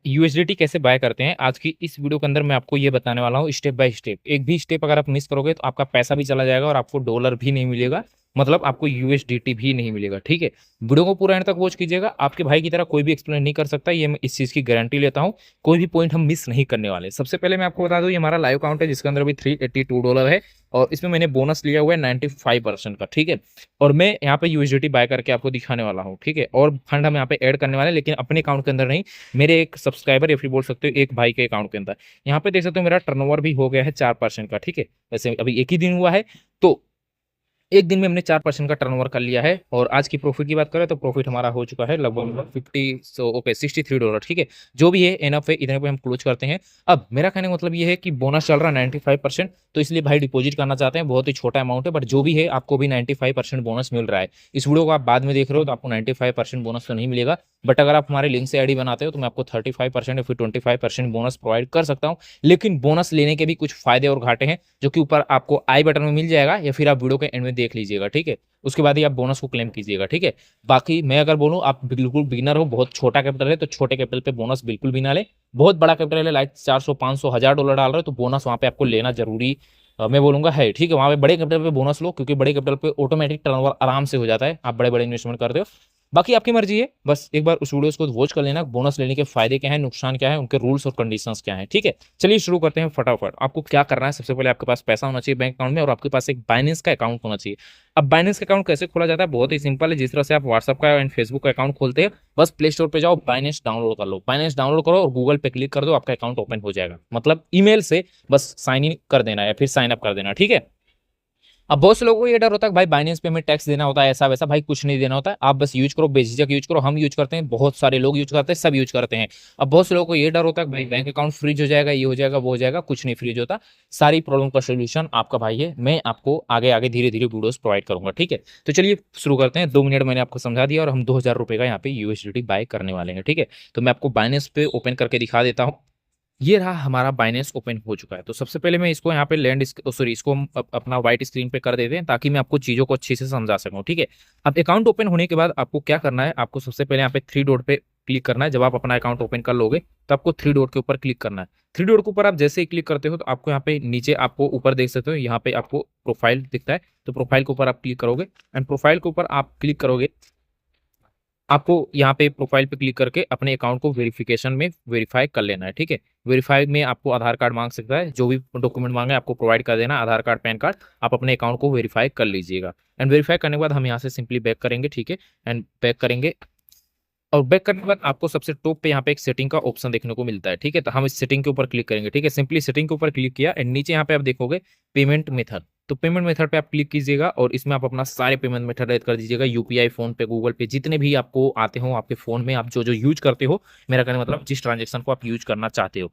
USDT कैसे bye करते हैं आज की इस वीडियो के अंदर मैं आपको ये बताने वाला हूँ स्टेप बाय स्टेप। एक भी स्टेप अगर आप मिस करोगे तो आपका पैसा भी चला जाएगा और आपको डॉलर भी नहीं मिलेगा, मतलब आपको यूएसडीटी भी नहीं मिलेगा। ठीक है, वीडियो को पूरा एंड तक वॉच कीजिएगा। आपके भाई की तरह कोई भी एक्सप्लेन नहीं कर सकता, ये मैं इस चीज की गारंटी लेता हूँ। कोई भी पॉइंट हम मिस नहीं करने वाले। सबसे पहले मैं आपको बता दूं, ये हमारा लाइव अकाउंट है जिसके अंदर अभी $382 है और इसमें मैंने बोनस लिया हुआ है 95% का। ठीक है, और मैं यहाँ पे यूएसडीटी बाय करके आपको दिखाने वाला हूँ। ठीक है, और फंड हम यहाँ पे ऐड करने वाले हैं, लेकिन अपने अकाउंट के अंदर नहीं, मेरे एक सब्सक्राइबर या फिर बोल सकते हो एक भाई के अकाउंट के अंदर। यहाँ पे देख सकते हो मेरा टर्नओवर भी हो गया है 4% का। ठीक है, वैसे अभी एक ही दिन हुआ है, तो एक दिन में हमने 4% का टर्नओवर कर लिया है। और आज की प्रॉफिट की बात करें तो प्रॉफिट हमारा हो चुका है लगभग 63 डॉलर। ठीक है, जो भी है एनफ है, इतने पे हम क्लोज करते हैं। अब मेरा कहने का मतलब ये है कि बोनस चल रहा है 95%, तो इसलिए भाई डिपॉजिट करना चाहते हैं। बहुत ही छोटा अमाउंट है, बट जो भी है आपको भी 95% बोनस मिल रहा है। इस वीडियो को आप बाद में देख रहे हो तो आपको 95% बोनस तो नहीं मिलेगा, बट अगर आप हमारे लिंक से आईडी बनाते हो तो मैं आपको 35% या फिर 25% बोनस प्रोवाइड कर सकता हूँ। लेकिन बोनस लेने के भी कुछ फायदे और घाटे हैं, जो कि ऊपर आपको आई बटन में मिल जाएगा या फिर आप वीडियो के एंड में देख लीजिएगा। ठीक है, उसके बाद ही आप बोनस को क्लेम कीजिएगा। ठीक है, बाकी मैं अगर बोलूँ आप बिल्कुल बिगिनर हो, बहुत छोटा कैपिटल है तो छोटे कैपिटल पे बोनस बिल्कुल भी ना ले। बहुत बड़ा कैपिटल है लाइक 400 500 1000 डॉलर डाल रहे हो तो बोनस वहाँ पे आपको लेना जरूरी मैं बोलूंगा है। ठीक है, वहाँ पे बड़े कैपिटल पे बोनस लो, क्योंकि बड़े कैपिटल पे ऑटोमेटिक टर्नओवर आराम से हो जाता है, आप बड़े बड़े इन्वेस्टमेंट करते हो। बाकी आपकी मर्जी है, बस एक बार उस वीडियोस को वॉच कर लेना, बोनस लेने के फायदे क्या है, नुकसान क्या है, उनके रूल्स और कंडीशंस क्या है। ठीक है, चलिए शुरू करते हैं फटाफट। आपको क्या करना है, सबसे पहले आपके पास पैसा होना चाहिए बैंक अकाउंट में और आपके पास एक बाइनेंस का अकाउंट होना चाहिए। अब बाइनेंस का अकाउंट कैसे खोला जाता है, बहुत ही सिंपल है। जिस तरह से आप व्हाट्सअप का एंड फेसबुक का अकाउंट खोलते हैं, बस प्ले स्टोर पे जाओ, बाइनेंस डाउनलोड कर लो। बाइनेंस डाउनलोड करो और गूगल पे क्लिक कर दो, आपका अकाउंट ओपन हो जाएगा। मतलब ईमेल से बस साइन इन कर देना या फिर साइन अप कर देना। ठीक है, अब बहुत से लोगों को ये डर होता है कि भाई बाइनेंस पे हमें टैक्स देना होता है, ऐसा वैसा। भाई कुछ नहीं देना होता है, आप बस यूज करो, बेझिझक यूज करो। हम यूज करते हैं, बहुत सारे लोग यूज करते हैं, सब यूज करते हैं। अब बहुत से लोगों को ये डर होता है कि भाई बैंक अकाउंट फ्रीज हो जाएगा, ये हो जाएगा, वो हो जाएगा। कुछ नहीं फ्रीज होता, सारी प्रॉब्लम का सोल्यूशन आपका भाई है। मैं आपको आगे आगे धीरे धीरे वीडियोस प्रोवाइड करूंगा। ठीक है, तो चलिए शुरू करते हैं। 2 मिनट मैंने आपको समझा दिया और हम 2000 रुपये का यहाँ पे यूएसडीटी बाय करने वाले हैं। ठीक है, तो मैं आपको बाइनेंस पे ओपन करके दिखा देता हूँ। ये रहा हमारा बाइनेंस ओपन हो चुका है। तो सबसे पहले मैं इसको यहाँ पे लैंड सॉरी इसको हम अपना व्हाइट स्क्रीन पे कर देते हैं, ताकि मैं आपको चीज़ों को अच्छे से समझा सकूँ। ठीक है, अब अकाउंट ओपन होने के बाद आपको क्या करना है, आपको सबसे पहले यहाँ पे थ्री डॉट पे क्लिक करना है। जब आप अपना अकाउंट ओपन कर लोगे तो आपको थ्री डॉट के ऊपर क्लिक करना है। थ्री डॉट के ऊपर आप जैसे ही क्लिक करते हो तो आपको यहाँ पे नीचे आपको ऊपर देख सकते हो, यहाँ पे आपको प्रोफाइल दिखता है। तो प्रोफाइल के ऊपर आप क्लिक करोगे एंड प्रोफाइल के ऊपर आप क्लिक करोगे, आपको यहाँ पे प्रोफाइल पे क्लिक करके अपने अकाउंट को वेरिफिकेशन में वेरीफाई कर लेना है। ठीक है, वेरीफाई में आपको आधार कार्ड मांग सकता है, जो भी डॉक्यूमेंट मांगे आपको प्रोवाइड कर देना, आधार कार्ड पैन कार्ड। आप अपने अकाउंट को वेरीफाई कर लीजिएगा एंड वेरीफाई करने के बाद हम यहाँ से सिंपली बैक करेंगे। ठीक है, एंड बैक करेंगे और बैक करने के बाद आपको सबसे टॉप पे यहाँ पे एक सेटिंग का ऑप्शन देखने को मिलता है। ठीक है, तो हम इस सेटिंग के ऊपर क्लिक करेंगे। ठीक है, सिंपली सेटिंग के ऊपर क्लिक किया एंड नीचे यहाँ पे आप देखोगे पेमेंट मेथड। तो पेमेंट मेथड पे आप क्लिक कीजिएगा और इसमें आप अपना सारे पेमेंट मेथड ऐड कर दीजिएगा। यूपीआई, फोन पे, गूगल पे, जितने भी आपको आते हो आपके फोन में, आप जो जो यूज करते हो, मेरा कहने मतलब जिस ट्रांजेक्शन को आप यूज करना चाहते हो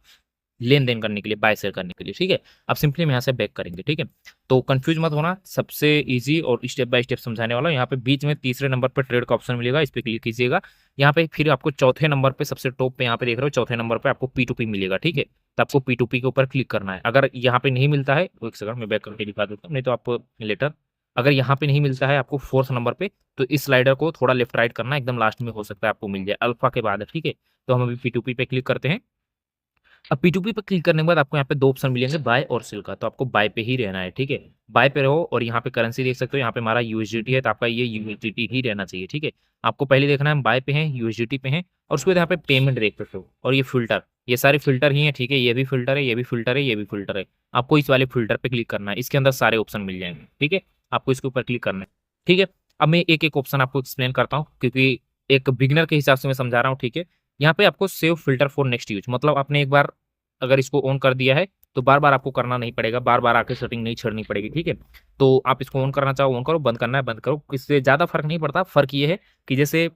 लेन देन करने के लिए, बाय सेल करने के लिए। ठीक है, अब सिंपली हम यहाँ से बैक करेंगे। ठीक है, तो कंफ्यूज मत होना, सबसे इजी और स्टेप बाय स्टेप समझाने वाला हूँ। यहाँ पे बीच में तीसरे नंबर पर ट्रेड का ऑप्शन मिलेगा, इस पर क्लिक कीजिएगा। यहाँ पे फिर आपको चौथे नंबर पे सबसे टॉप पे यहाँ पे देख रहे हो, चौथे नंबर पे आपको P2P मिलेगा। ठीक है, तो आपको P2P के ऊपर क्लिक करना है। अगर यहाँ पे नहीं मिलता है, एक सेकंड मैं बैक करके दिखा देता हूँ, नहीं तो आपको लेटर। अगर यहाँ पे नहीं मिलता है आपको फोर्थ नंबर पे, तो इस स्लाइडर को थोड़ा लेफ्ट राइट करना, एकदम लास्ट में हो सकता है आपको मिल जाए, अल्फा के बाद है। ठीक है, तो हम अभी P2P पे क्लिक करते हैं। अब P2P पे क्लिक करने के बाद आपको यहाँ पे दो ऑप्शन मिलेंगे, बाय और सेल का। तो आपको बाय पे ही रहना है। ठीक है, बाय पे रहो और यहाँ पे करेंसी देख सकते हो, यहाँ पे हमारा यूएसडीटी है, तो आपका ये यूएसडीटी ही रहना चाहिए। ठीक है, आपको पहले देखना है हम बाय पे हैं, यूएसडीटी पे हैं, और उसके बाद यहाँ पे पेमेंट देख सकते हो और ये फिल्टर, ये सारे फिल्टर ही है। ठीक है, ये भी फिल्टर है, ये भी फिल्टर है, ये भी फिल्टर है। आपको इस वाले फिल्टर पे क्लिक करना है, इसके अंदर सारे ऑप्शन मिल जाएंगे। ठीक है, आपको इसके ऊपर क्लिक करना है। ठीक है, अब मैं एक एक ऑप्शन आपको एक्सप्लेन करता हूँ, क्योंकि एक बिगनर के हिसाब से मैं समझा रहा हूँ। ठीक है, यहाँ पे आपको save filter for next use, मतलब आपने एक बार अगर इसको ऑन कर दिया है तो बार बार आपको करना नहीं पड़ेगा, बार बार आके सेटिंग नहीं छेड़नी पड़ेगी। ठीक है, तो आप इसको ऑन करना चाहो ऑन करो, बंद करना है बंद करो, इससे ज़्यादा फर्क नहीं पड़ता। फर्क ये है कि जैसे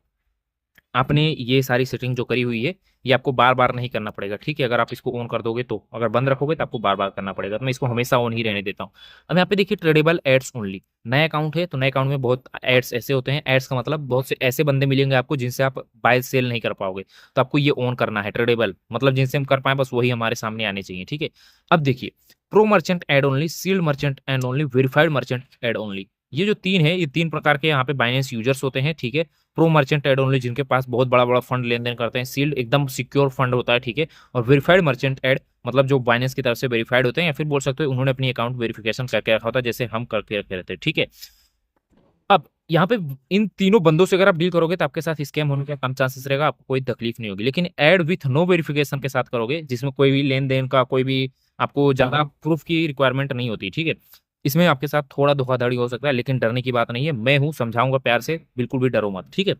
आपने ये सारी सेटिंग जो करी हुई है, ये आपको बार बार नहीं करना पड़ेगा। ठीक है, अगर आप इसको ऑन कर दोगे तो, अगर बंद रखोगे तो आपको बार बार करना पड़ेगा, तो मैं इसको हमेशा ऑन ही रहने देता हूँ। अब यहाँ पे देखिए ट्रेडेबल एड्स ओनली, नया अकाउंट है तो नए अकाउंट में बहुत एड्स ऐसे होते हैं। एड्स का मतलब बहुत से ऐसे बंदे मिलेंगे आपको जिनसे आप बाय सेल नहीं कर पाओगे, तो आपको ये ऑन करना है। ट्रेडेबल मतलब जिनसे हम कर पाए, बस वही हमारे सामने आने चाहिए। ठीक है, अब देखिए pro merchant ad only, sealed merchant and only, verified merchant ad only, ये जो तीन है, ये तीन प्रकार के यहाँ पे बाइनेंस यूजर्स होते हैं, ठीक है। प्रो मर्चेंट एड ओनली, जिनके पास बहुत बड़ा बड़ा फंड लेन देन करते हैं, सील्ड एकदम सिक्योर फंड होता है, ठीक है। और वेरीफाइड मर्चेंट एड, मतलब जो बाइनेंस की तरफ से वेरीफाइड होते हैं, या फिर बोल सकते हो उन्होंने अपनी अकाउंट वेरिफिकेशन करके रखा होता है, जैसे हम करके रखे रहते हैं, ठीक है। अब यहाँ पे इन तीनों बंदों से अगर आप डील करोगे तो आपके साथ स्कैम होने का कम चांसेस रहेगा, आपको कोई तकलीफ नहीं होगी। लेकिन ऐड विथ नो वेरिफिकेशन के साथ करोगे, जिसमें कोई भी लेन देन का कोई भी आपको ज्यादा प्रूफ की रिक्वायरमेंट नहीं होती, ठीक है, इसमें आपके साथ थोड़ा धोखाधड़ी हो सकता है, लेकिन डरने की बात नहीं है। मैं हूं, समझाऊंगा प्यार से, बिल्कुल भी डरो मत, ठीक है।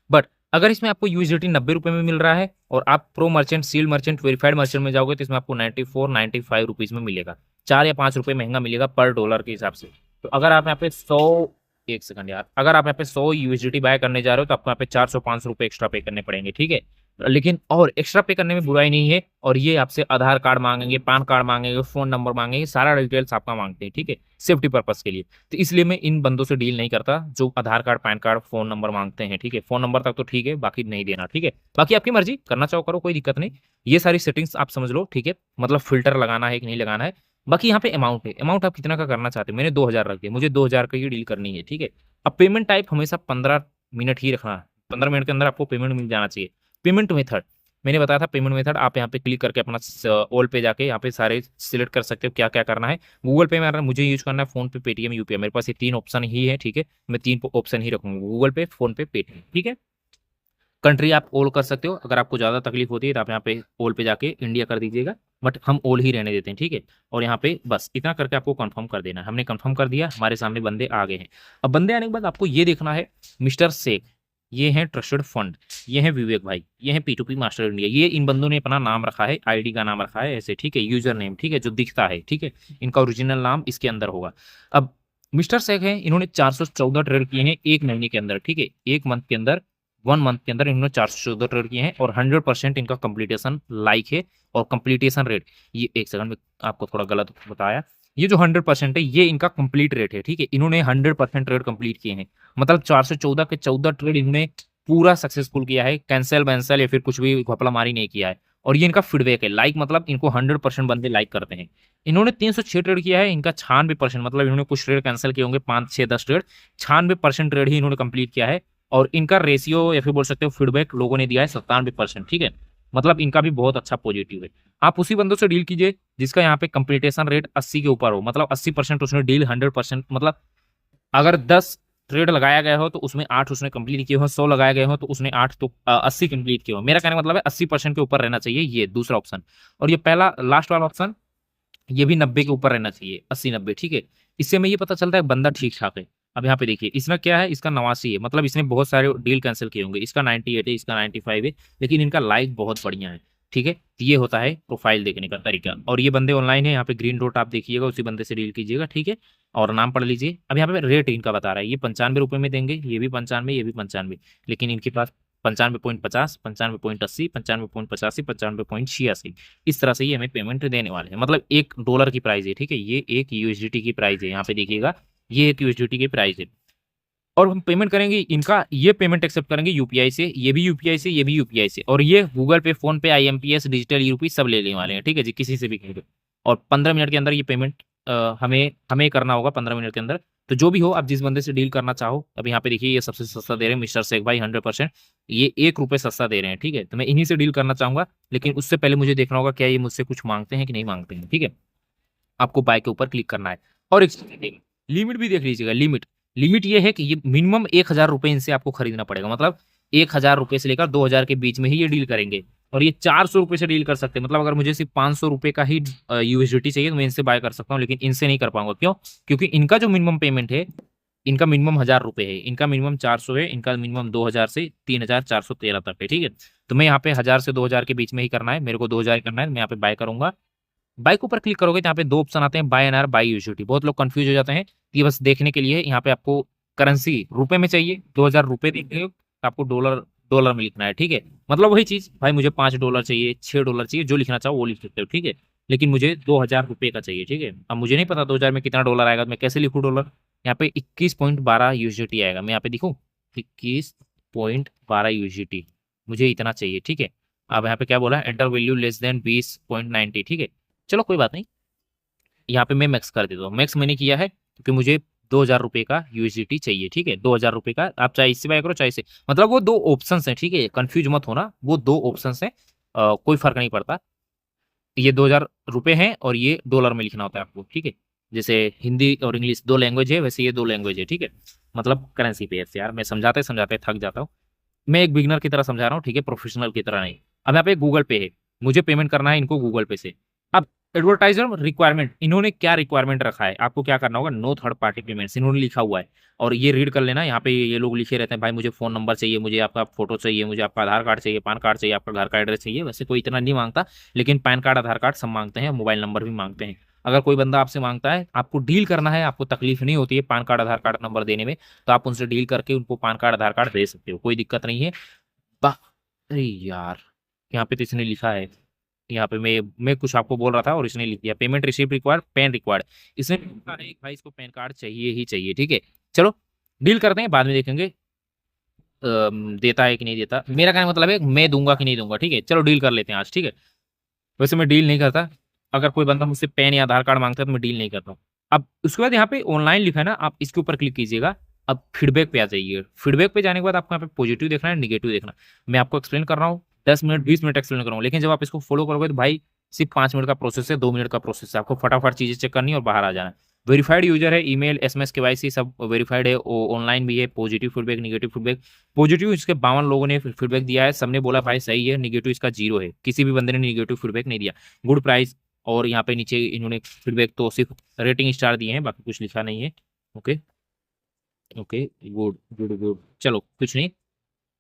बट अगर इसमें आपको यूएसडीटी 90 रुपए में मिल रहा है और आप pro merchant, seal merchant, verified merchant में जाओगे तो इसमें आपको 94-95 रुपीज में मिलेगा, 4 या 5 रुपए महंगा मिलेगा पर डॉलर के हिसाब से। तो अगर आप यहाँ पे 100, एक सेकंड यार, अगर आप यहाँ पे 100 यूएसडीटी बाय करने जा रहे हो तो आपको यहाँ पे 400-500 रुपए एक्स्ट्रा पे करने पड़ेंगे, ठीक है। लेकिन और एक्स्ट्रा पे करने में बुराई नहीं है, और ये आपसे आधार कार्ड मांगेंगे, पान कार्ड मांगेंगे, फोन नंबर मांगेंगे, सारा डिटेल्स आपका मांगते हैं, ठीक है, सेफ्टी पर्पज के लिए। तो इसलिए मैं इन बंदों से डील नहीं करता जो Aadhaar card, PAN card, phone number मांगते हैं, ठीक है। फोन नंबर तक तो ठीक है, बाकी नहीं देना, ठीक है। बाकी आपकी मर्जी, करना चाहो करो, कोई दिक्कत नहीं। ये सारी सेटिंग्स आप समझ लो, ठीक है, मतलब फिल्टर लगाना है कि नहीं लगाना है। बाकी यहाँ पे अमाउंट है, अमाउंट आप कितना का करना चाहते हो। मैंने 2000 रख दिया, मुझे 2000 का ही डील करनी है, ठीक है। अब पेमेंट टाइप हमेशा 15 मिनट ही रखना है, 15 मिनट के अंदर आपको पेमेंट मिल जाना चाहिए। पेमेंट मेथड मैंने बताया था, पेमेंट मेथड आप यहाँ पे क्लिक करके अपना ऑल पे जाके यहाँ पे सारे सिलेक्ट कर सकते हो क्या क्या करना है। गूगल पे में मुझे यूज करना है, फोन पे, पेटीएम, यूपीआई, मेरे पास ये तीन ऑप्शन ही है, ठीक है। मैं तीन ऑप्शन ही रखूंगा, गूगल पे, फोन पे, पेटीएम, ठीक है। कंट्री आप ऑल कर सकते हो, अगर आपको ज़्यादा तकलीफ होती है तो आप यहाँ पे ऑल पे जाके इंडिया कर दीजिएगा, बट हम ऑल ही रहने देते हैं, ठीक है। और यहाँ पे बस इतना करके आपको कंफर्म कर देना है। हमने कंफर्म कर दिया, हमारे सामने बंदे आ गए हैं। अब बंदे आने के बाद आपको ये देखना है, मिस्टर शेख, ये है ट्रस्टेड फंड, ये है विवेक भाई, ये है P2P मास्टर इंडिया। ये इन बंदों ने अपना नाम रखा है, आईडी का नाम रखा है ऐसे, ठीक है, यूजर नेम, ठीक है, जो दिखता है, ठीक है। इनका ओरिजिनल नाम इसके अंदर होगा। अब मिस्टर शेख है, इन्होंने 414 ट्रेड किए हैं एक महीने के अंदर, ठीक है, एक मंथ के अंदर, 1 मंथ के अंदर इन्होंने 414 ट्रेड किए हैं, और 100% इनका कंप्लीटेशन लाइक है। और कंप्लीटेशन रेट, ये एक सेकंड में आपको थोड़ा गलत बताया, ये जो 100% है ये इनका कंप्लीट रेट है, ठीक है। इन्होंने 100% ट्रेड कंप्लीट किए हैं, मतलब 414 के 14 ट्रेड इन्होंने पूरा सक्सेसफुल किया है, कैंसिल वैंसल या फिर कुछ भी घपलामारी नहीं किया है। और ये इनका फीडबैक है, लाइक मतलब इनको 100% बंदे लाइक करते हैं। इन्होंने 306 ट्रेड किया है, इनका 96%, मतलब इन्होंने कुछ ट्रेड कैंसिल किए होंगे, 5 6 10 ट्रेड, 96% ट्रेड ही इन्होंने कंप्लीट किया है। और इनका रेशियो या फिर बोल सकते हो फीडबैक लोगों ने दिया है 97%, ठीक है। मतलब इनका भी बहुत अच्छा पॉजिटिव है। आप उसी बंदों से डील कीजिए जिसका यहाँ पे कंप्लीटेशन रेट 80 के ऊपर हो, मतलब 80% उसने डील, 100%, मतलब अगर 10 ट्रेड लगाया गया हो तो उसमें 8 उसने कंप्लीट किए हो, 100 लगाया गया हो तो उसने 8, तो 80 कंप्लीट किए हो। मेरा कहने का मतलब है 80% के ऊपर रहना चाहिए, ये दूसरा ऑप्शन। और ये पहला लास्ट वाला ऑप्शन, ये भी 90 के ऊपर रहना चाहिए, 80 90, ठीक है। इससे हमें ये पता चलता है बंदा ठीक ठाक है। अब यहाँ पे देखिए, इसमें क्या है, इसका 89 है, मतलब इसने बहुत सारे डील कैंसिल किए होंगे। इसका 98 है, इसका 95 है, लेकिन इनका लाइक बहुत बढ़िया है, ठीक है। तो ये होता है प्रोफाइल देखने का तरीका। और ये बंदे ऑनलाइन है, यहाँ पे ग्रीन डॉट आप देखिएगा, उसी बंदे से डील कीजिएगा, ठीक है। और नाम पढ़ लीजिए। अब यहाँ पे रेट इनका बता रहा है, ये 95 रुपए में देंगे, ये भी 95, ये भी 95, लेकिन इनके पास 95.50, 95.80, 95.85, 95.86, इस तरह से ये हमें पेमेंट देने वाले हैं। मतलब $1 की प्राइस है, ठीक है, ये एक यूएसडीटी की प्राइस है, यहाँ पे देखिएगा, ये एक यूएसडीटी की प्राइस है। और हम पेमेंट करेंगे इनका, ये पेमेंट एक्सेप्ट करेंगे यूपीआई से, ये भी यूपीआई से, ये भी यूपीआई से, और ये गूगल पे, फोन पे, आईएमपीएस, डिजिटल यूपी सब ले लेने वाले हैं, ठीक है जी, किसी से भी कहेंगे। और 15 मिनट के अंदर ये पेमेंट हमें हमें करना होगा, 15 मिनट के अंदर। तो जो भी हो, आप जिस बंदे से डील करना चाहो। अब यहाँ पे देखिए, ये सबसे सस्ता दे रहे हैं मिस्टर शेख भाई, 100%, ये ₹1 सस्ता दे रहे हैं, ठीक है। तो मैं इन्हीं से डील करना चाहूंगा, लेकिन उससे पहले मुझे देखना होगा क्या ये मुझसे कुछ मांगते हैं कि नहीं मांगते हैं, ठीक है। आपको बाय के ऊपर क्लिक करना है। और एक लिमिट भी देख लीजिएगा, लिमिट लिमिट ये है कि ये मिनिमम 1000 रुपए इनसे आपको खरीदना पड़ेगा, मतलब 1000 रुपए से लेकर 2000 के बीच में ही ये डील करेंगे। और ये 400 रुपए से डील कर सकते हैं, मतलब अगर मुझे सिर्फ 500 रुपए का ही यूएसडीटी चाहिए तो मैं इनसे बाय कर सकता हूँ, लेकिन इनसे नहीं कर पाऊंगा। क्यों? क्योंकि इनका जो मिनिमम पेमेंट है, इनका मिनिमम 1000 रुपए है, इनका मिनिमम 400 है, इनका मिनिमम 2000 से 3413 तक है, ठीक है। तो मैं यहाँ पे 1000 से 2000 के बीच में ही करना है, मेरे को 2000 करना है, मैं यहाँ पे बाय करूंगा। बाइक ऊपर क्लिक करोगे तो यहाँ पे दो ऑप्शन आते हैं, बाय एनआर, बाय यूएसडीटी। बहुत लोग कंफ्यूज हो जाते हैं, ये बस देखने के लिए। यहाँ पे आपको करेंसी रुपए में चाहिए, 2000 रुपए देख रहे हो, तो आपको डॉलर डॉलर में लिखना है, ठीक है। मतलब वही चीज, भाई मुझे $5 चाहिए, $6 चाहिए, जो लिखना चाहो वो लिख सकते हो, ठीक है। लेकिन मुझे 2000 रुपए का चाहिए, ठीक है। अब मुझे नहीं पता 2000 में कितना डॉलर आएगा, तो मैं कैसे लिखूँ डॉलर। यहाँ पे 21.12 यूएसडीटी आएगा, मैं यहाँ पे दिखूँ, 21.12 यूएसडीटी, मुझे इतना चाहिए, ठीक है। अब यहाँ पे क्या बोला, एंटर वैल्यू लेस देन 20.90, ठीक है। चलो कोई बात नहीं, यहाँ पे मैं मैक्स कर देता हूँ। मैक्स मैंने किया है क्योंकि मुझे ₹2000 का यूएसडीटी चाहिए, ठीक है, ₹2000 का। आप चाहे इससे बाय करो चाहे इससे, मतलब वो दो ऑप्शन है, ठीक है, कंफ्यूज मत होना, वो दो ऑप्शन है, कोई फर्क नहीं पड़ता। ये ₹2000 हैं और ये डॉलर में लिखना होता है आपको, ठीक है। जैसे हिंदी और इंग्लिश दो लैंग्वेज है, वैसे ये दो लैंग्वेज है, ठीक है। मतलब करेंसी पेयर से, यार मैं समझाते समझाते थक जाता हूँ। मैं एक बिगनर की तरह समझा रहा हूँ, ठीक है, प्रोफेशनल की तरह नहीं। अब यहाँ पे गूगल पे है, मुझे पेमेंट करना है इनको गूगल पे से। अब एडवर्टाइजर रिक्वायरमेंट, इन्होंने क्या रिक्वायरमेंट रखा है, आपको क्या करना होगा, नो थर्ड पार्टी पेमेंट्स इन्होंने लिखा हुआ है। और ये रीड कर लेना, यहाँ पे ये लोग लिखे रहते हैं, भाई मुझे फोन नंबर चाहिए, मुझे आपका फोटो चाहिए, मुझे आपका आधार कार्ड चाहिए, पैन कार्ड चाहिए, आपका घर का एड्रेस चाहिए। वैसे कोई इतना नहीं मांगता, लेकिन पैन कार्ड आधार कार्ड सब मांगते हैं, मोबाइल नंबर भी मांगते हैं। अगर कोई बंदा आपसे मांगता है, आपको डील करना है, आपको तकलीफ नहीं होती है पैन कार्ड आधार कार्ड नंबर देने में, तो आप उनसे डील करके उनको पैन कार्ड आधार कार्ड दे सकते हो, कोई दिक्कत नहीं है। अरे यार, यहाँ पे तो इसने लिखा है, यहाँ पे मैं कुछ आपको बोल रहा था और इसने लिख दिया payment receipt required pan required. इसने लिखा है कि भाई इसको पैन कार्ड चाहिए ही चाहिए, ठीक है। चलो डील करते हैं, बाद में देखेंगे देता है कि नहीं देता। मेरा कहने का मतलब है मैं दूंगा कि नहीं दूंगा, ठीक है। चलो डील कर लेते हैं आज, ठीक है। वैसे मैं डील नहीं करता, अगर कोई बंदा मुझसे पैन या आधार कार्ड मांगता है तो मैं डील नहीं करता हूँ। अब उसके बाद यहाँ पे ऑनलाइन लिखा है ना, आप इसके ऊपर क्लिक कीजिएगा। अब फीडबैक पे आ जाइए, फीडबैक पे जाने के बाद आपको यहाँ पे पॉजिटिव देखना है, निगेटिव देखना। मैं आपको एक्सप्लेन कर रहा हूँ 10 मिनट 20 मिनट एक्सप्लेन कर रहा हूँ, लेकिन जब आप इसको फॉलो करोगे तो भाई सिर्फ 5 मिनट का प्रोसेस है, 2 मिनट का प्रोसेस है, आपको फटाफट चीजें चेक करनी है और बाहर आ जाना है। वेरीफाइड यूजर है, ईमेल एसएमएस केवाईसी सब वेरीफाइड है, ऑनलाइन भी है। Positive feedback negative feedback, positive इसके 52 लोगों ने फीडबैक दिया है, सबने बोला भाई सही है। निगेटिव इसका 0 है, किसी भी बंदे ने निगेटिव फीडबैक नहीं दिया। गुड प्राइस, और यहाँ पे नीचे इन्होंने फीडबैक तो सिर्फ रेटिंग स्टार दिए हैं, बाकी कुछ लिखा नहीं है। Okay okay, good good good, चलो कुछ नहीं।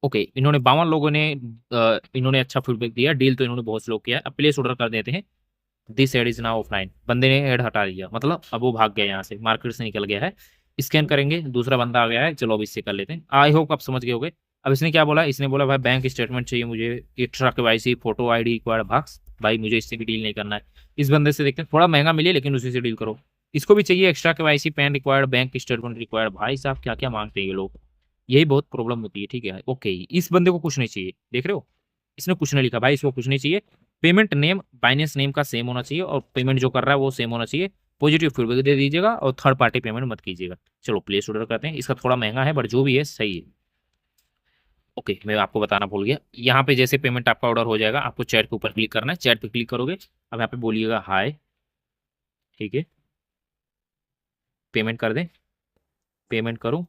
ओके, इन्होंने 52 लोगों ने इन्होंने अच्छा फीडबैक दिया। डील तो इन्होंने बहुत स्लो किया है। अब प्लेस ऑर्डर कर देते हैं। This ad is now offline, बंदे ने एड हटा दिया, मतलब अब वो भाग गया यहाँ से, मार्केट से निकल गया है। स्कैन करेंगे, दूसरा बंदा आ गया है, चलो अब इससे कर लेते हैं। आई होप आप समझ गए होगे। अब इसने क्या बोला, इसने बोला भाई बैंक स्टेटमेंट चाहिए मुझे, extra KYC, photo ID required. भाग भाई, मुझे इससे भी डील नहीं करना है। इस बंदे से देखते हैं, थोड़ा महंगा मिले लेकिन उसी से डील करो। इसको भी चाहिए extra KYC, pan required, bank statement required. भाई साहब क्या क्या मांगते हैं ये लोग, यही बहुत प्रॉब्लम होती है, ठीक है। ओके, इस बंदे को कुछ नहीं चाहिए, देख रहे हो, इसने कुछ नहीं लिखा भाई, इसको कुछ नहीं चाहिए। पेमेंट नेम बाइनेंस नेम का सेम होना चाहिए, और पेमेंट जो कर रहा है वो सेम होना चाहिए। पॉजिटिव फीडबैक दे दीजिएगा और थर्ड पार्टी पेमेंट मत कीजिएगा। चलो प्लेस ऑर्डर करते हैं। इसका थोड़ा महंगा है बट जो भी है सही है। ओके, मैं आपको बताना भूल गया, यहाँ पे जैसे पेमेंट आपका ऑर्डर हो जाएगा, आपको चैट के ऊपर क्लिक करना है। चैट पे क्लिक करोगे, अब यहाँ पे बोलिएगा हाय, ठीक है, पेमेंट कर दें, पेमेंट करूँ।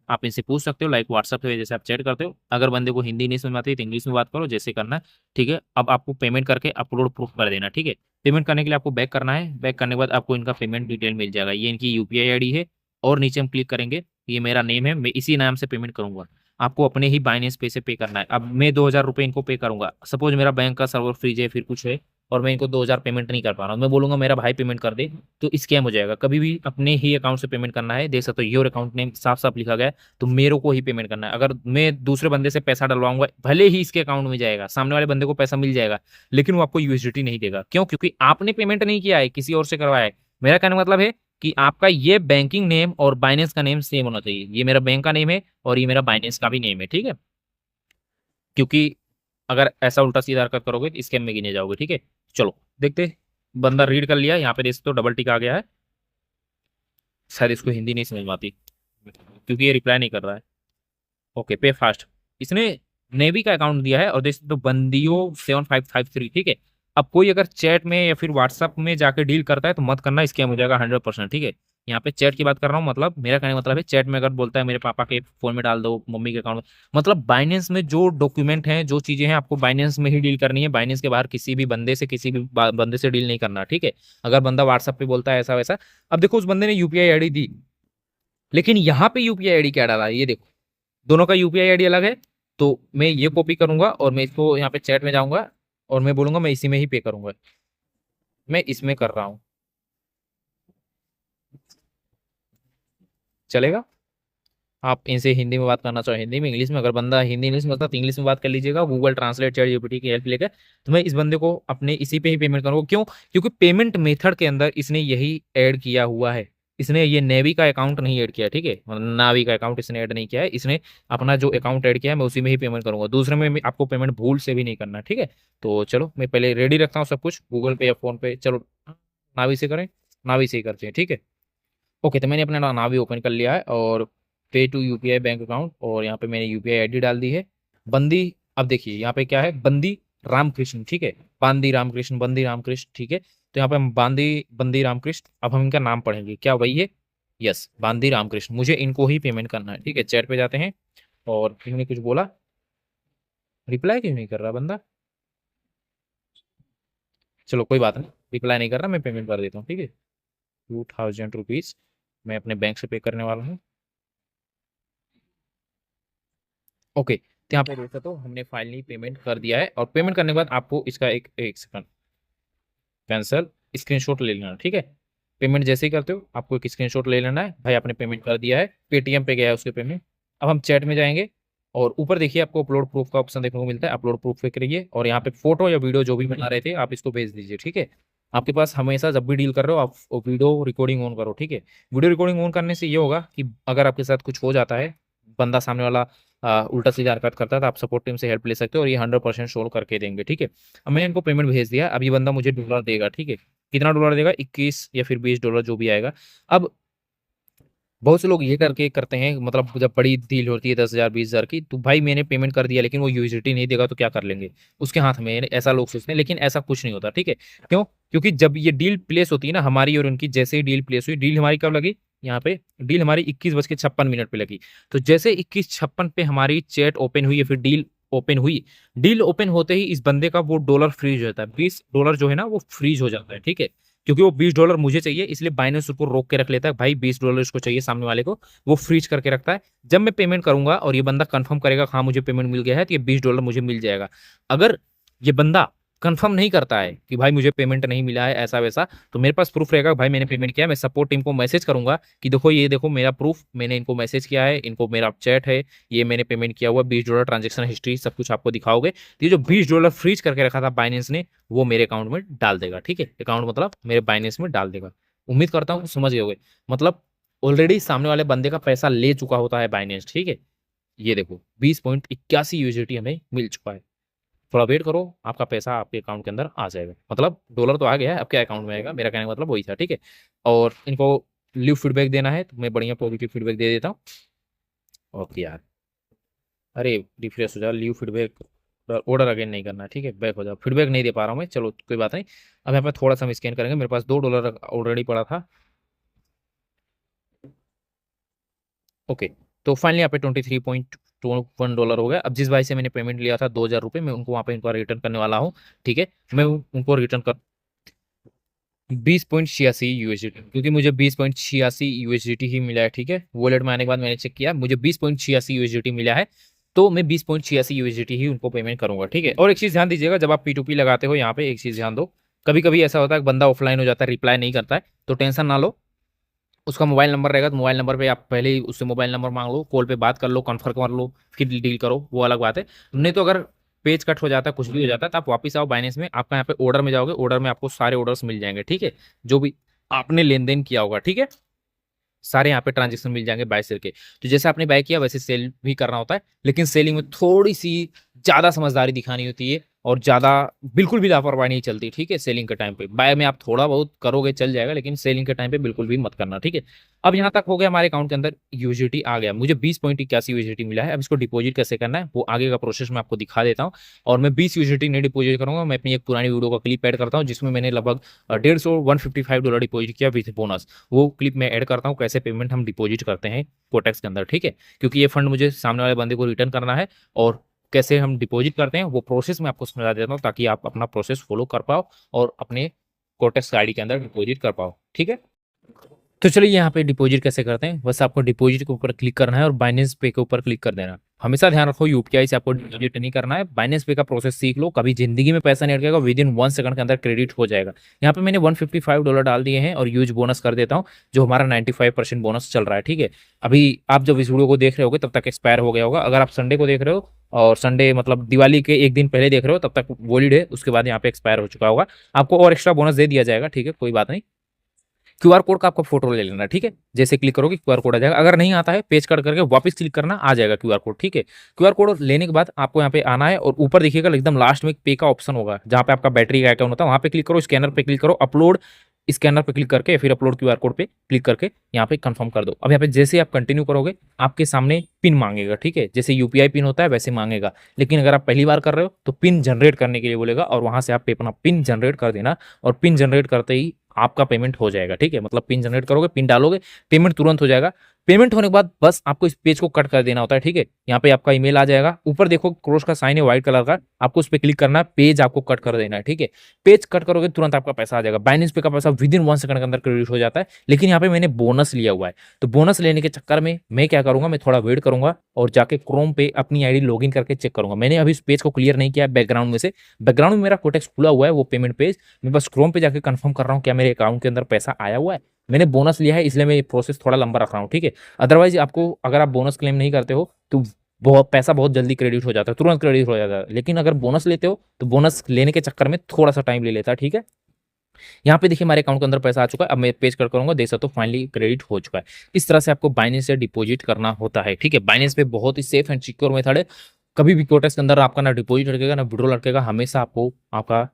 आप इनसे पूछ सकते हो, लाइक व्हाट्सएप पे जैसे आप चैट करते हो। अगर बंदे को हिंदी नहीं समझ में आती है तो इंग्लिश में बात करो, जैसे करना है, ठीक है। अब आपको पेमेंट करके अपलोड प्रूफ कर देना, ठीक है। पेमेंट करने के लिए आपको बैक करना है, बैक करने के बाद आपको इनका पेमेंट डिटेल मिल जाएगा। ये इनकी यूपीआई आईडी है, और नीचे हम क्लिक करेंगे, ये मेरा नेम है, मैं इसी नाम से पेमेंट करूंगा। आपको अपने ही बाइनेंस पे से पे करना है। अब मैं 2000 रुपये इनको पे करूंगा, सपोज मेरा बैंक का सर्वर फ्रीज है, फिर कुछ है, और मैं इनको 2000 पेमेंट नहीं कर पा रहा हूँ, मैं बोलूंगा मेरा भाई पेमेंट कर दे, तो स्कैम हो जाएगा। कभी भी अपने ही अकाउंट से पेमेंट करना है, देख सकते हो योर अकाउंट नेम साफ साफ लिखा गया है, तो मेरे को ही पेमेंट करना है। अगर मैं दूसरे बंदे से पैसा डलवाऊंगा, भले ही इसके अकाउंट में जाएगा, सामने वाले बंदे को पैसा मिल जाएगा, लेकिन वो आपको यूएसडीटी नहीं देगा। क्यों? क्योंकि आपने पेमेंट नहीं किया है, किसी और से करवाया है। मेरा कहने का मतलब है कि आपका ये बैंकिंग नेम और बाइनेंस का नेम सेम होना चाहिए। ये मेरा बैंक का नेम है और ये मेरा बाइनेंस का भी नेम है, ठीक है। क्योंकि अगर ऐसा उल्टा सीधा हरकत करोगे तो स्कैम में गिने जाओगे, ठीक है। चलो देखते, बंदा रीड कर लिया, यहाँ पे देख सकते हो डबल टिक आ गया है। शायद इसको हिंदी नहीं समझ में आती, क्योंकि ये रिप्लाई नहीं कर रहा है। ओके, पे फास्ट, इसने नेवी का अकाउंट दिया है, और देख सकते हो बंदियो 7553, ठीक है। अब कोई अगर चैट में या फिर व्हाट्सअप में जाके डील करता है तो मत करना, स्कैम हो जाएगा 100%, ठीक है। यहाँ पे चैट की बात कर रहा हूँ, मतलब मेरा कहने का मतलब है चैट में अगर बोलता है मेरे पापा के फोन में डाल दो, मम्मी के अकाउंट में, मतलब बाइनेंस में जो डॉक्यूमेंट हैं, जो चीजें हैं, आपको बाइनेंस में ही डील करनी है। बाइनेंस के बाहर किसी भी बंदे से, किसी भी बंदे से डील नहीं करना, ठीक है। अगर बंदा व्हाट्सअप पे बोलता है ऐसा वैसा, अब देखो उस बंदे ने यूपीआई आईडी दी, लेकिन यहाँ पे यूपीआई आईडी क्या डाला है, ये देखो, दोनों का यूपीआई आईडी अलग है। तो मैं ये कॉपी करूंगा और मैं इसको यहाँ पे चैट में जाऊंगा, और मैं बोलूंगा मैं इसी में ही पे करूंगा, मैं इसमें कर रहा हूँ, चलेगा। आप इनसे हिंदी में बात करना चाहो हिंदी में, इंग्लिश में, अगर बंदा हिंदी इंग्लिश में होता तो इंग्लिश में बात कर लीजिएगा, गूगल ट्रांसलेट चैट जीपीटी की हेल्प लेकर। तो मैं इस बंदे को अपने इसी पे ही पेमेंट करूंगा। क्यों? क्योंकि पेमेंट मेथड के अंदर इसने यही ऐड किया हुआ है। इसने ये नेवी का अकाउंट नहीं ऐड किया, ठीक है, नावी का अकाउंट इसने ऐड नहीं किया है। इसने अपना जो अकाउंट ऐड किया है, मैं उसी में ही पेमेंट करूंगा, दूसरे में आपको पेमेंट भूल से भी नहीं करना, ठीक है। तो चलो मैं पहले रेडी रखता हूँ सब कुछ, गूगल पे या फोन पे। चलो नावी से करें, नावी से ही करते हैं, ठीक है। ओके, तो मैंने अपना नाम भी ओपन कर लिया है और पे टू यूपीआई बैंक अकाउंट, और यहाँ पे मैंने यूपीआई आईडी डाल दी है बंदी। अब देखिए यहाँ पे क्या है, बंदी रामकृष्ण, ठीक है, बांदी रामकृष्ण, बंदी रामकृष्ण, ठीक है। तो यहाँ पे हम बंदी रामकृष्ण, अब हम इनका नाम पढ़ेंगे, क्या वही है, यस, बांदी रामकृष्ण, मुझे इनको ही पेमेंट करना है, ठीक है। चैट पे जाते हैं और इन्होंने कुछ बोला, रिप्लाई क्यों नहीं कर रहा बंदा, चलो कोई बात नहीं, रिप्लाई नहीं कर रहा, मैं पेमेंट कर देता हूँ, ठीक है। 2000 रुपीज़ मैं अपने बैंक से पे करने वाला हूँ। ओके, तो यहाँ पे देखा तो हमने फाइनली पेमेंट कर दिया है, और पेमेंट करने के बाद आपको इसका एक सेकंड कैंसल स्क्रीनशॉट ले लेना, ठीक है। पेमेंट जैसे ही करते हो आपको एक स्क्रीनशॉट ले लेना है, भाई आपने पेमेंट कर दिया है, पेटीएम पे गया है उसके पेमेंट। अब हम चैट में जाएंगे और ऊपर देखिए आपको अपलोड प्रूफ का ऑप्शन देखने को मिलता है, अपलोड प्रूफ पे करिए और यहाँ पे फोटो या वीडियो जो भी बना रहे थे आप इसको भेज दीजिए, ठीक है। आपके पास हमेशा जब भी डील कर रहे हो आप वीडियो रिकॉर्डिंग ऑन करो, ठीक है। वीडियो रिकॉर्डिंग ऑन करने से ये होगा कि अगर आपके साथ कुछ हो जाता है, बंदा सामने वाला उल्टा सीधा हरकत करता है, तो आप सपोर्ट टीम से हेल्प ले सकते हो और ये 100% सोल्व करके देंगे, ठीक है। अब मैंने इनको पेमेंट भेज दिया, अब ये बंदा मुझे डॉलर देगा, ठीक है। कितना डॉलर देगा, 21 या फिर 20 डॉलर जो भी आएगा। अब बहुत से लोग ये करके करते हैं, मतलब जब बड़ी डील होती है 10,000 20,000 की, तो भाई मैंने पेमेंट कर दिया लेकिन वो यूएसडीटी नहीं देगा तो क्या कर लेंगे, उसके हाथ में है, ऐसा लोग सोचते हैं, लेकिन ऐसा कुछ नहीं होता, ठीक है। क्यों, क्योंकि जब ये डील प्लेस होती है ना हमारी और उनकी, जैसे ही डील प्लेस हुई, डील हमारी कब लगी, यहाँ पे डील हमारी 21:56 पे लगी। तो जैसे 21:56 पे हमारी चैट ओपन हुई या फिर डील ओपन हुई, डील ओपन होते ही इस बंदे का वो डॉलर फ्रीज हो जाता है, 20 डॉलर जो है ना वो फ्रीज हो जाता है, ठीक है। क्योंकि वो 20 डॉलर मुझे चाहिए, इसलिए बाइनेंस उसको रोक के रख लेता है, भाई 20 डॉलर इसको चाहिए सामने वाले को, वो फ्रीज करके रखता है। जब मैं पेमेंट करूंगा और ये बंदा कंफर्म करेगा हाँ मुझे पेमेंट मिल गया है, तो ये 20 डॉलर मुझे मिल जाएगा। अगर ये बंदा कंफर्म नहीं करता है कि भाई मुझे पेमेंट नहीं मिला है ऐसा वैसा, तो मेरे पास प्रूफ रहेगा भाई मैंने पेमेंट किया है, मैं सपोर्ट टीम को मैसेज करूंगा कि देखो ये देखो मेरा प्रूफ, मैंने इनको मैसेज किया है, इनको मेरा चैट है, ये मैंने पेमेंट किया हुआ, 20 डॉलर ट्रांजेक्शन हिस्ट्री सब कुछ आपको दिखाओगे। तो ये जो 20 डॉलर फ्रीज करके रखा था बाइनेंस ने, वो मेरे अकाउंट में डाल देगा, ठीक है। अकाउंट मतलब मेरे बाइनेंस में डाल देगा। उम्मीद करता हूँ समझ गए होगे, मतलब ऑलरेडी सामने वाले बंदे का पैसा ले चुका होता है बाइनेंस, ठीक है। ये देखो 20.81 यूएसडीटी हमें मिल चुका है। थोड़ा वेट करो, आपका पैसा आपके अकाउंट के अंदर आ जाएगा, मतलब डॉलर तो आ गया है, आपके अकाउंट में आएगा, मेरा कहने का मतलब वही था, ठीक है। और इनको लीव फीडबैक देना है तो मैं बढ़िया पॉजिटिव फीडबैक दे देता हूँ। ओके यार, अरे रिफ्रेश हो जाओ, लीव फीडबैक, ऑर्डर अगेन नहीं करना है, ठीक है, बैक हो जाओ, फीडबैक नहीं दे पा रहा हूँ मैं, चलो कोई बात नहीं। अब यहाँ पे थोड़ा सा हम स्कैन करेंगे, मेरे पास 2 डॉलर ऑलरेडी पड़ा था। ओके, तो फाइनली यहाँ पे 23.21 डॉलर हो गया। अब जिस भाई से मैंने पेमेंट लिया था 2,000 रुपये, मैं उनको वहाँ पे इनको रिटर्न करने वाला हूँ, ठीक है। मैं उनको रिटर्न कर 20.86 यूएसडीटी, क्योंकि मुझे 20.86 यूएसडीटी ही मिला है, ठीक है। वॉलेट में आने के बाद मैंने चेक किया, मुझे 20.86 यूएसडीटी मिला है, तो मैं 20.86 यूएसडीटी ही उनको पेमेंट करूंगा, ठीक है। और एक चीज़ ध्यान दीजिएगा, जब आप P2P लगाते हो यहाँ पे एक चीज़ ध्यान दो, कभी कभी ऐसा होता है कि बंदा ऑफलाइन हो जाता है, रिप्लाई नहीं करता है, तो टेंशन ना लो। उसका मोबाइल नंबर रहेगा तो मोबाइल नंबर पे आप पहले ही उससे मोबाइल नंबर मांग लो, कॉल पे बात कर लो, कन्फर्म कर लो, फिर डील करो, वो अलग बात है। नहीं तो अगर पेज कट हो जाता है, कुछ भी हो जाता है, तो आप वापस आओ बाइनेंस में, आपका यहाँ पे ऑर्डर में जाओगे, ऑर्डर में आपको सारे ऑर्डर्स मिल जाएंगे, ठीक है, जो भी आपने लेन देन किया होगा, ठीक है, सारे यहाँ पे ट्रांजेक्शन मिल जाएंगे बाय सेल के। तो जैसे आपने बाय किया वैसे सेल भी करना होता है, लेकिन सेलिंग में थोड़ी सी ज्यादा समझदारी दिखानी होती है और ज्यादा बिल्कुल भी लापरवाही नहीं चलती, ठीक है। सेलिंग के टाइम पे बाय में आप थोड़ा बहुत करोगे चल जाएगा, लेकिन सेलिंग के टाइम पे बिल्कुल भी मत करना, ठीक है। अब यहाँ तक हो गया, हमारे अकाउंट के अंदर यूजिटी आ गया, मुझे 20.81 यूजिटी मिला है। अब इसको डिपॉजिट कैसे करना है वो आगे का प्रोसेस मैं आपको दिखा देता हूँ। और मैं 20 यूजिटी नहीं डिपॉजिट करूंगा, मैं अपनी एक पुरानी वीडियो का क्लिप ऐड करता हूँ जिसमें मैंने लगभग 155 डॉलर डिपॉजिट किया विथ बोनस, वो क्लिप मैं ऐड करता हूँ कैसे पेमेंट हम डिपॉजिट करते हैं कोटेक्स के अंदर, ठीक है। क्योंकि ये फंड मुझे सामने वाले बंदे को रिटर्न करना है, और कैसे हम डिपॉजिट करते हैं वो प्रोसेस मैं आपको समझा देता हूँ, ताकि आप अपना प्रोसेस फॉलो कर पाओ और अपने कोटेक्स आईडी के अंदर डिपॉजिट कर पाओ, ठीक है। तो चलिए यहाँ पे डिपॉजिट कैसे करते हैं, बस आपको डिपॉजिट के ऊपर क्लिक करना है और बाइनेंस पे के ऊपर क्लिक कर देना। हमेशा ध्यान रखो यूपीआई से आपको डिपॉजिट नहीं करना है, बाइनेंस पे का प्रोसेस सीख लो, कभी जिंदगी में पैसा नहीं अटकेगा, विद इन 1 सेकंड के अंदर क्रेडिट हो जाएगा। यहाँ पे मैंने 155 डॉलर डाल दिए हैं और यूज बोनस कर देता हूँ, जो हमारा 95% बोनस चल रहा है, ठीक है। अभी आप जब इस वीडियो को देख रहे होगे तब तक एक्सपायर हो गया होगा, अगर आप संडे को देख रहे हो और संडे मतलब दिवाली के एक दिन पहले देख रहे हो तब तक वॉलिड है, उसके बाद यहाँ पे एक्सपायर हो चुका होगा, आपको और एक्स्ट्रा बोनस दे दिया जाएगा, ठीक है, कोई बात नहीं। क्यूआर कोड का आपको फोटो ले लेना, ठीक है, जैसे क्लिक करोगे क्यूआर कोड आ जाएगा, अगर नहीं आता है पेज कट करके वापस क्लिक करना, आ जाएगा क्यूआर कोड, ठीक है। क्यूआर कोड लेने के बाद आपको यहाँ पे आना है और ऊपर देखिएगा एकदम लास्ट में एक पे का ऑप्शन होगा, जहाँ पे आपका बैटरी का अकाउंट होता है, वहाँ पे क्लिक करो, स्कैनर पे क्लिक करो, अपलोड स्कैनर पे क्लिक करके फिर अपलोड क्यूआर कोड पे क्लिक करके यहाँ पे कंफर्म कर दो। अब यहाँ पे जैसे आप कंटिन्यू करोगे आपके सामने पिन मांगेगा, ठीक है, जैसे यूपीआई पिन होता है वैसे मांगेगा। लेकिन अगर आप पहली बार कर रहे हो तो पिन जनरेट करने के लिए बोलेगा और वहां से आप अपना पिन जनरेट कर देना, और पिन जनरेट करते ही आपका पेमेंट हो जाएगा, ठीक है। मतलब पिन जनरेट करोगे, पिन डालोगे, पेमेंट तुरंत हो जाएगा। पेमेंट होने के बाद बस आपको इस पेज को कट कर देना होता है, ठीक है। यहाँ पे आपका ईमेल आ जाएगा, ऊपर देखो क्रॉस का साइन है व्हाइट कलर का, आपको उस पर क्लिक करना है, पेज आपको कट कर देना है, ठीक है। पेज कट करोगे तुरंत आपका पैसा आ जाएगा। बाइनेंस पे का पैसा विद इन 1 सेकंड के अंदर क्रेडिट हो जाता है। लेकिन यहाँ पे मैंने बोनस लिया हुआ है, तो बोनस लेने के चक्कर में मैं क्या करूंगा, मैं थोड़ा वेट करूंगा और जाके क्रोम पे अपनी आईडी लॉगिन करके चेक करूंगा। मैंने अभी इस पेज को क्लियर नहीं किया बैकग्राउंड में से, बैकग्राउंड में मेरा कोटेक्स खुला हुआ है वो पेमेंट पेज, मैं बस क्रोम पे जाके कंफर्म कर रहा हूँ क्या मेरे अकाउंट के अंदर पैसा आया हुआ है। मैंने बोनस लिया है इसलिए मैं ये प्रोसेस थोड़ा लंबा रख रहा हूँ, ठीक है। अदरवाइज आपको अगर आप बोनस क्लेम नहीं करते हो तो बहुत पैसा बहुत जल्दी क्रेडिट हो जाता है, तुरंत क्रेडिट हो जाता है। लेकिन अगर बोनस लेते हो तो बोनस लेने के चक्कर में थोड़ा सा टाइम ले लेता है, ठीक है। यहाँ पे देखिए हमारे अकाउंट के अंदर पैसा आ चुका है। अब मैं पेज कर करूंगा, देख सकते हो फाइनली क्रेडिट हो चुका है। इस तरह से आपको बाइनेंस से डिपॉजिट करना होता है, ठीक है। बाइनेंस पे बहुत ही सेफ एंड सिक्योर मेथड है। कभी भी कोटेक्स के अंदर आपका ना डिपॉजिट अटकेगा ना विड्रॉल अटकेगा, हमेशा आपको आपका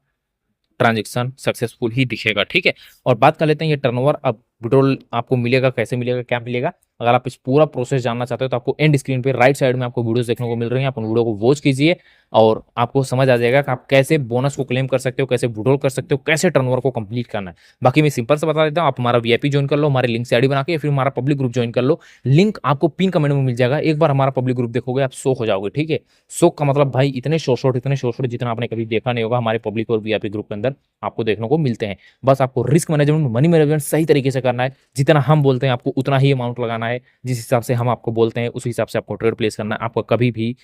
ट्रांजेक्शन सक्सेसफुल ही दिखेगा, ठीक है। और बात कर लेते हैं ये टर्नओवर, अब विड्रॉल आपको मिलेगा, कैसे मिलेगा, क्या मिलेगा। अगर आप इस पूरा प्रोसेस जानना चाहते हो तो आपको एंड स्क्रीन पे राइट साइड में आपको वीडियोस देखने को मिल रही हैं, आप उन वीडियो को वॉच कीजिए और आपको समझ आ जाएगा कि आप कैसे बोनस को क्लेम कर सकते हो, कैसे विड्रॉल कर सकते हो, कैसे टर्नओवर को कंप्लीट करना है। बाकी मैं सिंपल से बता देता हूँ, आप हमारा वीआईपी ज्वाइन कर लो, हमारे लिंक से आईडी बना के, या फिर हमारा पब्लिक ग्रुप ज्वाइन कर लो। लिंक आपको पिन कमेंट में मिल जाएगा। एक बार हमारा पब्लिक ग्रुप देखोगे आप शॉक हो जाओगे, ठीक है। शॉक का मतलब भाई इतने शॉर्ट जितना आपने कभी देखा नहीं होगा हमारे पब्लिक और वीआईपी ग्रुप के अंदर आपको देखने को मिलते हैं। बस आपको रिस्क मैनेजमेंट, मनी मैनेजमेंट सही तरीके से करना है। जितना हम बोलते हैं आपको उतना ही अमाउंट लगाना है, जिस हिसाब से हम आपको बोलते हैं उस हिसाब से आपको ट्रेड प्लेस करना है। आपको कभी भी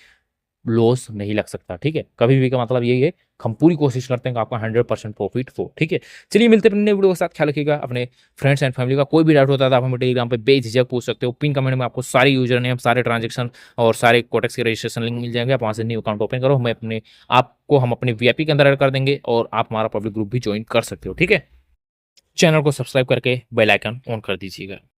लॉस नहीं लग सकता, ठीक है। कभी भी का मतलब यही है, हम पूरी कोशिश करते हैं कि आपका 100% प्रॉफिट हो, ठीक है। चलिए मिलते हैं अपने वीडियो के साथ, ख्याल रखिएगा। अपने फ्रेंड्स एंड फैमिली का कोई भी डाउट होता है तो आप हमें टेलीग्राम पे बेझिझक पूछ सकते हो। पिन कमेंट में आपको सारे यूजर नेम, सारे ट्रांजेक्शन और सारे कोटेक्स के रजिस्ट्रेशन लिंक मिल जाएंगे। आप वहाँ से न्यू अकाउंट ओपन करो, हम अपने वीआईपी के अंदर ऐड कर देंगे और आप हमारा पब्लिक ग्रुप भी ज्वाइन कर सकते हो, ठीक है। चैनल को सब्सक्राइब करके बेल आइकन ऑन कर दीजिएगा।